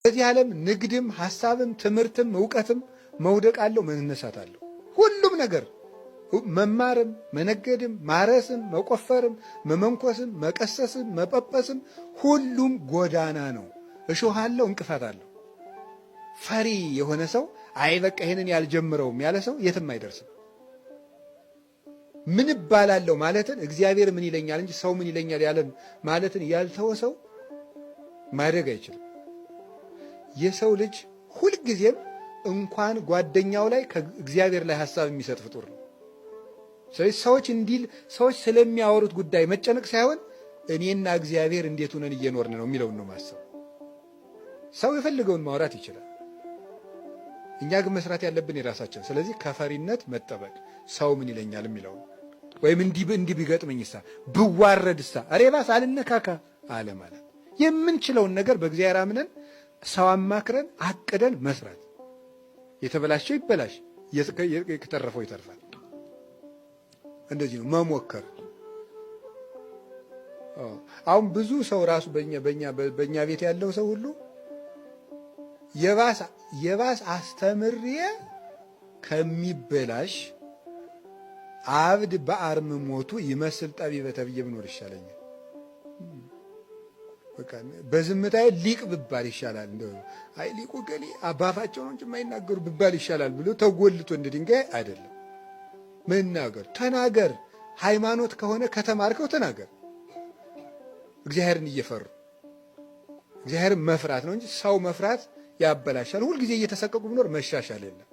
በዚህ ዓለም ንግድም ሐሳብም ትምህርትም ዕውቀትም መውደቅ አለው፣ መነሳት አለው። ሁሉም ነገር መማርም መነገድም ማረስም መቆፈርም መመንኮስም መቀሰስም መጳጳስም ሁሉም ጎዳና ነው። እሾህ አለው፣ እንቅፋት አለው። ፈሪ የሆነ ሰው አይ በቃ ይሄንን ያልጀምረውም ያለ ሰው የትም አይደርስም። ምን እባላለሁ ማለትን እግዚአብሔር ምን ይለኛል እንጂ ሰው ምን ይለኛል ያለን ማለትን ያልተወ ሰው ማደግ አይችልም። የሰው ልጅ ሁልጊዜም እንኳን ጓደኛው ላይ ከእግዚአብሔር ላይ ሐሳብ የሚሰጥ ፍጡር ነው። ስለዚህ ሰዎች ስለሚያወሩት ጉዳይ መጨነቅ ሳይሆን እኔና እግዚአብሔር እንዴት ሆነን እየኖርን ነው የሚለውን ነው ማሰብ። ሰው የፈልገውን ማውራት ይችላል። እኛ ግን መስራት ያለብን የራሳችን። ስለዚህ ከፈሪነት መጠበቅ፣ ሰው ምን ይለኛል የሚለው ወይም እንዲህ ቢገጥመኝሳ ብዋረድሳ አሬባስ አልነካካ አለ ማለት የምንችለውን ነገር በእግዚአብሔር አምነን ሰው አማክረን አቅደን መስራት። የተበላሸው ይበላሽ፣ የተረፈው ይተርፋል። እንደዚህ ነው መሞከር። አሁን ብዙ ሰው ራሱ በእኛ ቤት ያለው ሰው ሁሉ የባስ አስተምሬ ከሚበላሽ አብድ በአርምሞቱ ይመስል ጠቢበ ተብዬ ብኖር ይሻለኛል። በቃ በዝምታዬ ሊቅ ብባል ይሻላል። እንደው አይ ሊቁ ገሌ አባፋቸው ነው እንጂ የማይናገሩ ብባል ይሻላል ብሎ ተጎልቶ እንደ ድንጋይ አይደለም መናገር። ተናገር። ሃይማኖት ከሆነ ከተማርከው ተናገር። እግዚአብሔርን እየፈሩ እግዚአብሔርን መፍራት ነው እንጂ ሰው መፍራት ያበላሻል። ሁልጊዜ እየተሰቀቁ ብኖር መሻሻል የለም።